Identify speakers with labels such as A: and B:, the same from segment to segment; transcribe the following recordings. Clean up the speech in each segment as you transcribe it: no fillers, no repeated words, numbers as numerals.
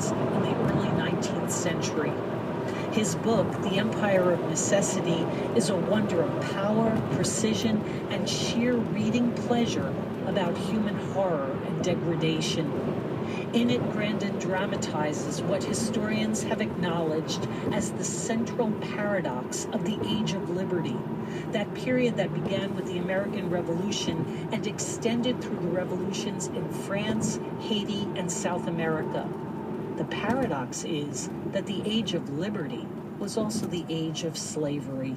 A: France in the early 19th century. His book, The Empire of Necessity, is a wonder of power, precision, and sheer reading pleasure about human horror and degradation. In it, Grandin dramatizes what historians have acknowledged as the central paradox of the Age of Liberty, that period that began with the American Revolution and extended through the revolutions in France, Haiti, and South America. The paradox is that the Age of Liberty was also the age of slavery.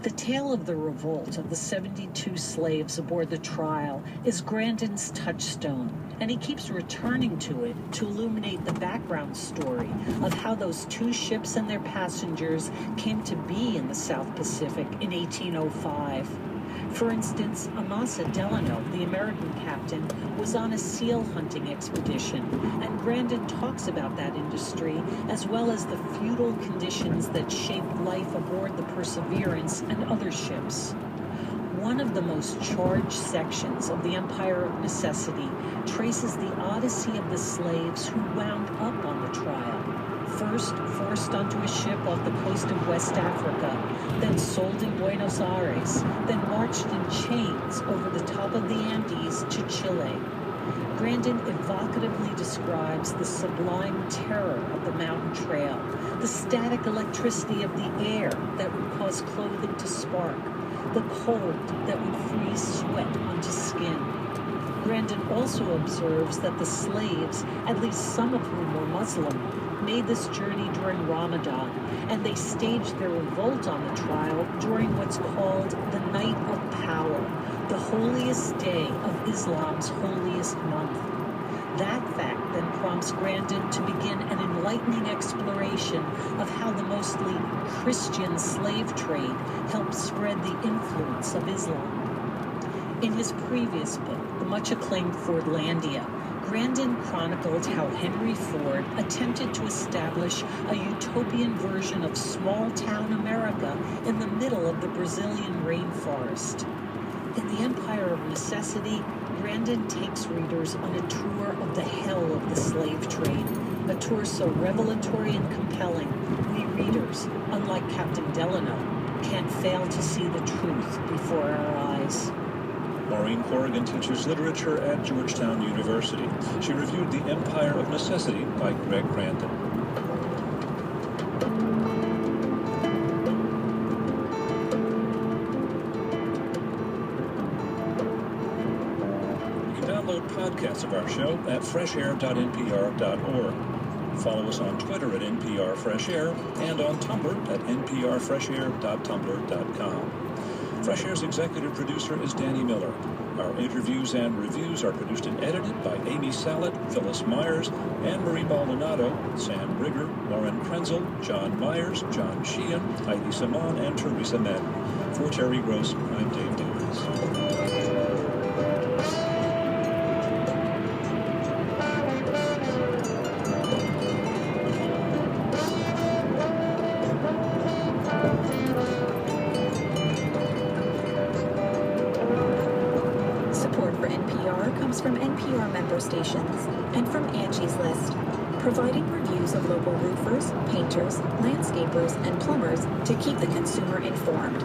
A: The tale of the revolt of the 72 slaves aboard the Trial is Grandin's touchstone, and he keeps returning to it to illuminate the background story of how those two ships and their passengers came to be in the South Pacific in 1805. For instance, Amasa Delano, the American captain, was on a seal hunting expedition, and Grandin talks about that industry as well as the feudal conditions that shaped life aboard the Perseverance and other ships. One of the most charged sections of The Empire of Necessity traces the odyssey of the slaves who wound up on the Trial. First forced onto a ship off the coast of West Africa, then sold in Buenos Aires, then marched in chains over the top of the Andes to Chile. Grandin evocatively describes the sublime terror of the mountain trail, the static electricity of the air that would cause clothing to spark, the cold that would freeze sweat onto skin. Grandin also observes that the slaves, at least some of whom were Muslim, made this journey during Ramadan, and they staged their revolt on the Trial during what's called the Night of Power, the holiest day of Islam's holiest month. That fact then prompts Grandin to begin an enlightening exploration of how the mostly Christian slave trade helped spread the influence of Islam. In his previous book, the much-acclaimed Fordlandia, Grandin chronicled how Henry Ford attempted to establish a utopian version of small-town America in the middle of the Brazilian rainforest. In The Empire of Necessity, Grandin takes readers on a tour of the hell of the slave trade, a tour so revelatory and compelling, we readers, unlike Captain Delano, can't fail to see the truth before our eyes.
B: Maureen Corrigan teaches literature at Georgetown University. She reviewed The Empire of Necessity by Greg Grandin. You can download podcasts of our show at freshair.npr.org. Follow us on Twitter at NPRFreshAir and on Tumblr at nprfreshair.tumblr.com. Fresh Air's executive producer is Danny Miller. Our interviews and reviews are produced and edited by Amy Sallet, Phyllis Myers, Anne-Marie Baldonado, Sam Rigger, Lauren Krenzel, John Myers, John Sheehan, Heidi Saman, and Teresa Madden. For Terry Gross, I'm Dave Davies.
C: From NPR member stations and from Angie's List, providing reviews of local roofers, painters, landscapers, and plumbers to keep the consumer informed.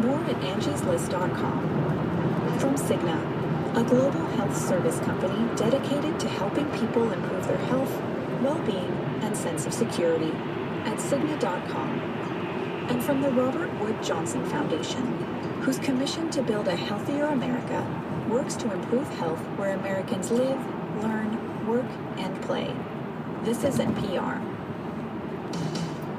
C: More at angieslist.com. From Cigna, a global health service company dedicated to helping people improve their health, well-being, and sense of security at Cigna.com. And from the Robert Wood Johnson Foundation, whose commission to build a healthier America works to improve health where Americans live, learn, work, and play. This is NPR.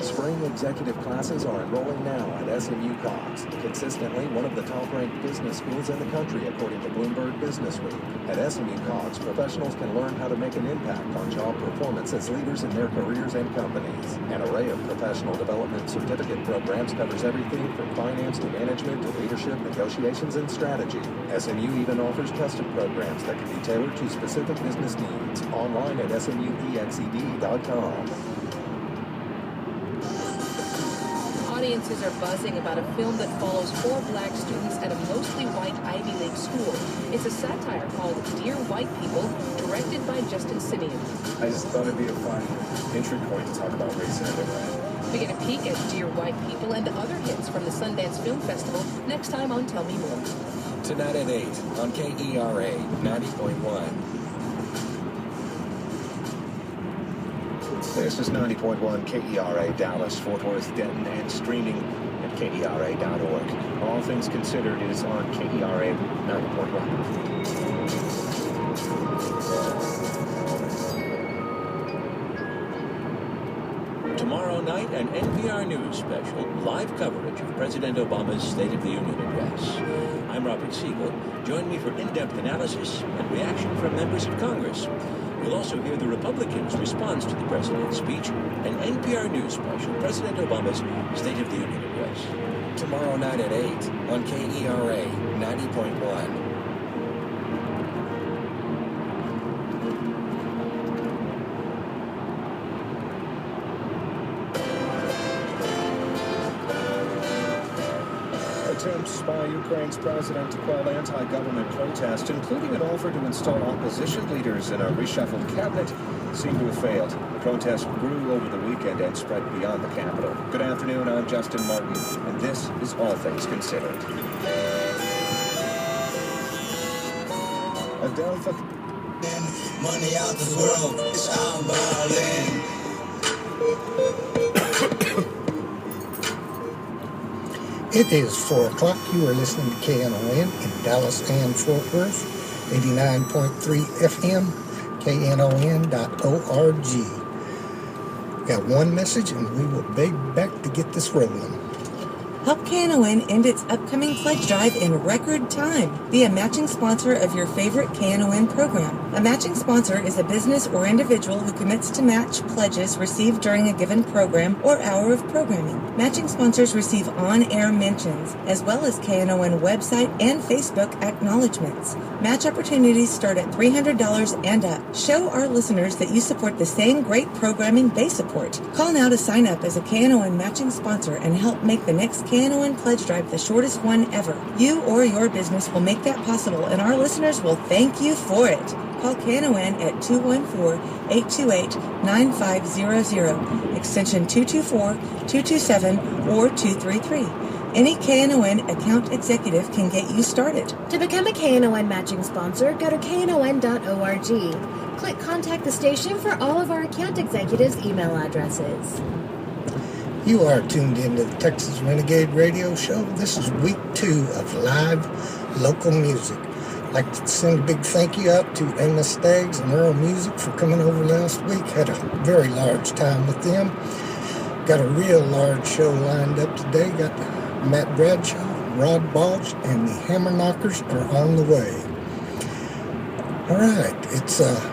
D: Spring executive classes are enrolling now at SMU Cox, consistently one of the top-ranked business schools in the country according to Bloomberg Business Week. At SMU Cox, professionals can learn how to make an impact on job performance as leaders in their careers and companies. An array of professional development certificate programs covers everything from finance to management to leadership, negotiations, and strategy. SMU even offers custom programs that can be tailored to specific business needs. Online at smuexed.com.
E: Audiences are buzzing about a film that follows 4 black students at a mostly white Ivy League school. It's a satire called Dear White People, directed by Justin Simeon.
F: I just thought it'd be a fun entry point to talk about race in a different way.
E: We get a peek at Dear White People and other hits from the Sundance Film Festival next time on Tell Me More.
G: Tonight at 8 on KERA 90.1.
D: This is 90.1 KERA Dallas, Fort Worth, Denton, and streaming at KERA.org. All Things Considered is on KERA 90.1.
B: Tomorrow night, an NPR News special, live coverage of President Obama's State of the Union address. I'm Robert Siegel. Join me for in-depth analysis and reaction from members of Congress. You'll also hear the Republicans' response to the president's speech, an NPR News special, President Obama's State of the Union address.
G: Tomorrow night at 8 on KERA 90.1.
D: Attempts by Ukraine's president to quell anti-government protests, including an offer to install opposition leaders in a reshuffled cabinet, seem to have failed. The protests grew over the weekend and spread beyond the capital. Good afternoon, I'm Justin Martin, and this is All Things Considered. Adelpha.
H: Money out this world, it's our violin.
I: It is 4 o'clock. You are listening to KNON in Dallas and Fort Worth, 89.3 FM, KNON.org. Got one message, and we will be back to get this rolling.
J: Help KNON end its upcoming pledge drive in record time. Be a matching sponsor of your favorite KNON program. A matching sponsor is a business or individual who commits to match pledges received during a given program or hour of programming. Matching sponsors receive on-air mentions, as well as KNON website and Facebook acknowledgments. Match opportunities start at $300 and up. Show our listeners that you support the same great programming they support. Call now to sign up as a KNON matching sponsor and help make the next KNON Pledge Drive the shortest one ever. You or your business will make that possible, and our listeners will thank you for it. Call KNON at 214-828-9500, extension 224, 227, or 233. Any KNON account executive can get you started.
K: To become a KNON matching sponsor, go to knon.org. Click Contact the Station for all of our account executives' email addresses.
I: You are tuned into the Texas Renegade Radio Show. This is week 2 of live local music. I'd like to send a big thank you out to Amos Staggs and Earl Music for coming over last week. Had a very large time with them. Got a real large show lined up today. Got Matt Bradshaw, Rod Balch, and the Hammer Knockers are on the way. All right, it's a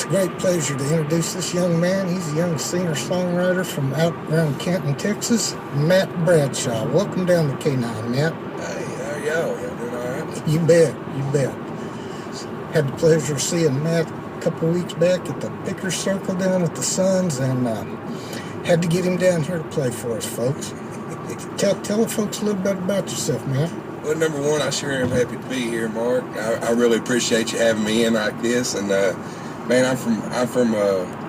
I: great pleasure to introduce this young man. He's a young singer-songwriter from out around Canton, Texas, Matt Bradshaw. Welcome down to K9, Matt.
L: Hey, how are y'all? Y'all doing all right?
I: You bet, you bet. Had the pleasure of seeing Matt a couple weeks back at the Pickers Circle down at the Suns, and had to get him down here to play for us, folks. Tell the folks a little bit about yourself, Matt.
L: Well, number one, I sure am happy to be here, Mark. I really appreciate you having me in like this, and man, I'm from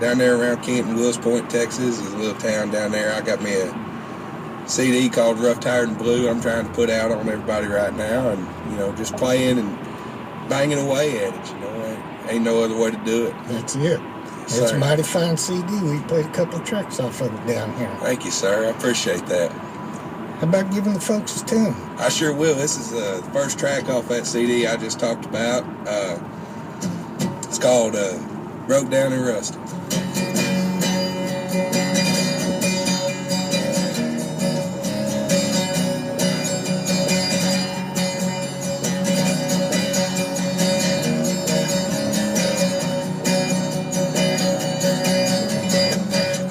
L: down there around Canton, Wills Point, Texas. It's a little town down there. I got me a CD called Rough, Tired, and Blue I'm trying to put out on everybody right now, and, just playing and banging away at it, Ain't no other way to do it.
I: That's it. It's a mighty fine CD. We played a couple of tracks off of it down here.
L: Thank you, sir. I appreciate that.
I: How about giving the folks a tune?
L: I sure will. This is the first track off that CD I just talked about. It's called Broke Down and Rusted.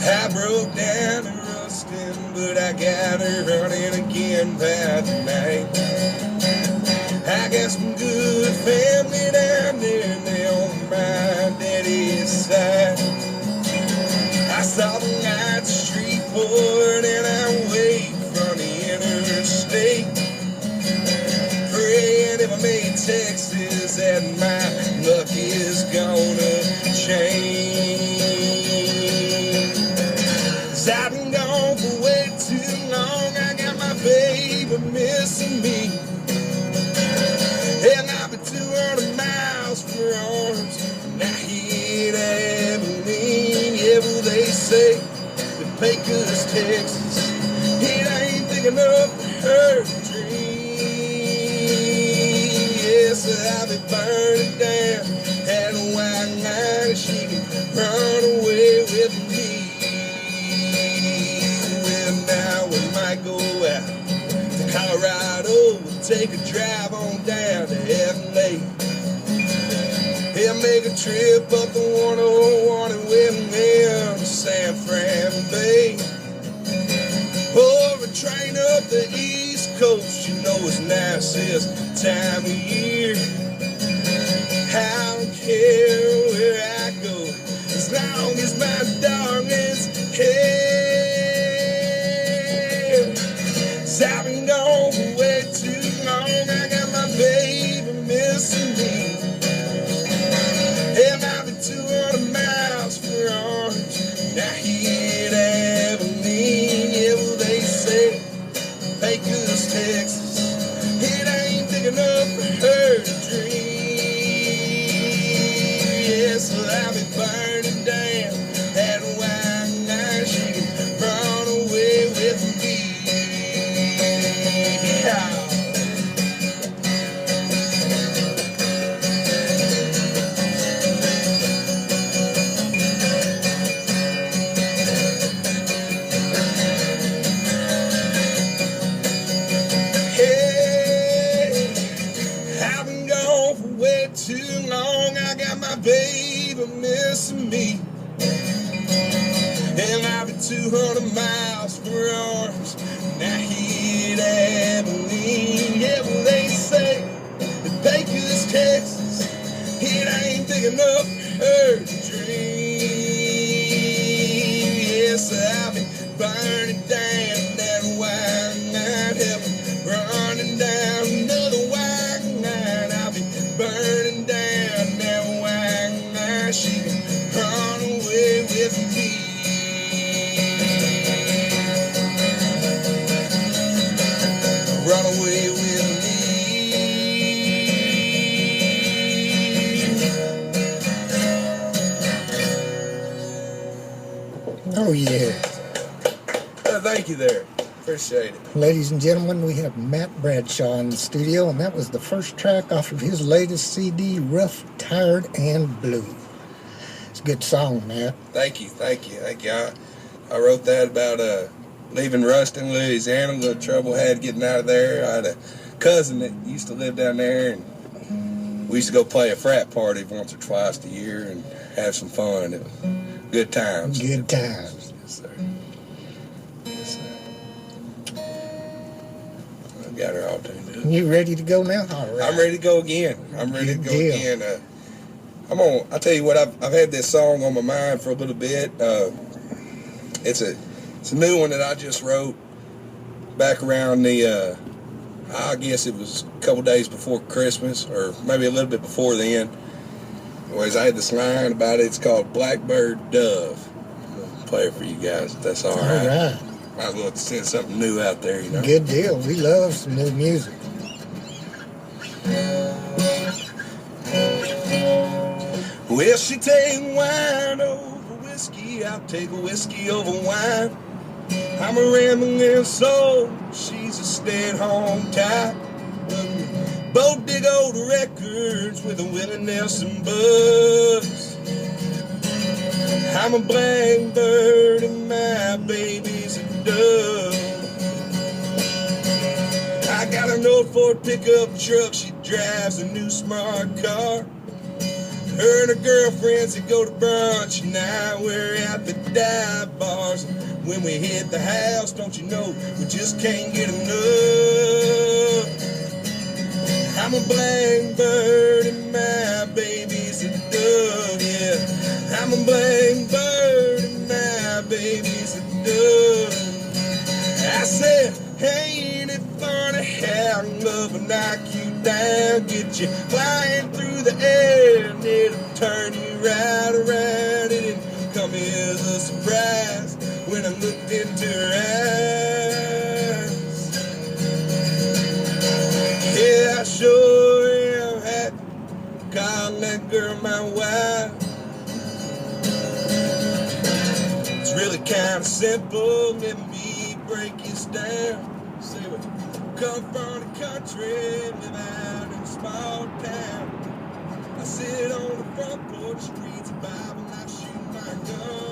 L: I broke down and rusted, but I got her running again by tonight. I got some good family down there, and they on my daddy's side. I saw the say that Pecos, Texas, it ain't big enough for her to dream. Yes, I'll be burning down at a white line, she can run away with me. Well, now we might go out to Colorado, we'll take a drive on down to L.A. Yeah, make a trip up the 101 and we'll to San Fran Bay. Or a train up the East Coast, you know it's nicest time of year. I don't care where I go, as long as my darling's here. 'Cause I've been gone for way too long, I got my baby missing me. And I've been 200 miles for Orange, now here at Abilene. Yeah, well, they say Pecos, Texas, it ain't big enough for her to dream. Yes, well, I'll be burning down that white night, she can run away with me. Yeah. Too long, I got my baby missing me. And I've been 200 miles for arms, now here at Abilene. Yeah, well, they say that Pecos, Texas, it ain't big enough for her to dream. Yes, I've been burning down that white night, heaven, running down another white night. I'll be burning down that white night, she can run away with me. Run away with me.
I: Oh, yeah.
L: Thank you there. Appreciate it.
I: Ladies and gentlemen, we have Matt Bradshaw in the studio, and that was the first track off of his latest CD, Rough, Tired, and Blue. It's a good song, Matt.
L: Thank you. I wrote that about leaving Ruston, Louisiana, a little trouble had getting out of there. I had a cousin that used to live down there, and we used to go play a frat party once or twice a year and have some fun. It was good times.
I: Good times.
L: Yes, sir. Got her all tuned up.
I: You ready to go now? All right.
L: I'm ready to go again. I'll tell you what, I've had this song on my mind for a little bit. It's a new one that I just wrote back around the, I guess it was a couple days before Christmas, or maybe a little bit before then. Anyways, I had this line about it. It's called Blackbird Dove. I'm going to play it for you guys, if that's all right.
I: All right.
L: Might as well send something new out there, you know.
I: Good deal. We love some new music.
L: Well, she take wine over whiskey, I'll take whiskey over wine. I'm a rambling soul, she's a stay-at-home type. Both big old records with a Willie Nelson buzz. I'm a blackbird and my baby's a dove. I got an old Ford pickup truck, she drives a new smart car. Her and her girlfriends that go to brunch, and now we're at the dive bars. When we hit the house, don't you know, we just can't get enough. I'm a blackbird and my baby's a dove, yeah. I'm a blackbird and my baby's a dove. I said, ain't it funny how love will knock you down, get you flying through the air, and it'll turn you right around. It didn't come as a surprise when I looked into her eyes. Yeah, I sure am happy calling that girl my wife. It's really kinda simple, let me break this down. See what? Come from the country, live out in a small town. I sit on the front porch, read the Bible, I shoot my gun.